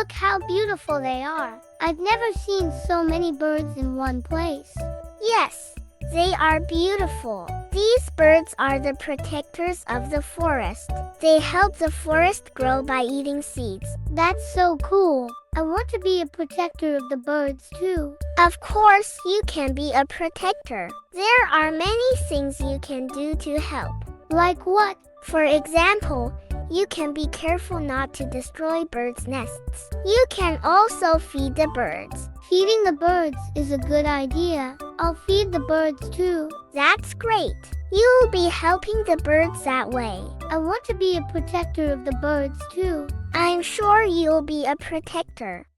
Look how beautiful they are. I've never seen so many birds in one place. Yes, they are beautiful. These birds are the protectors of the forest. They help the forest grow by eating seeds. That's so cool. I want to be a protector of the birds too. Of course, you can be a protector. There are many things you can do to help. Like what? For example, you can be careful not to destroy birds' nests. You can also feed the birds. Feeding the birds is a good idea. I'll feed the birds too. That's great. You'll be helping the birds that way. I want to be a protector of the birds too. I'm sure you'll be a protector.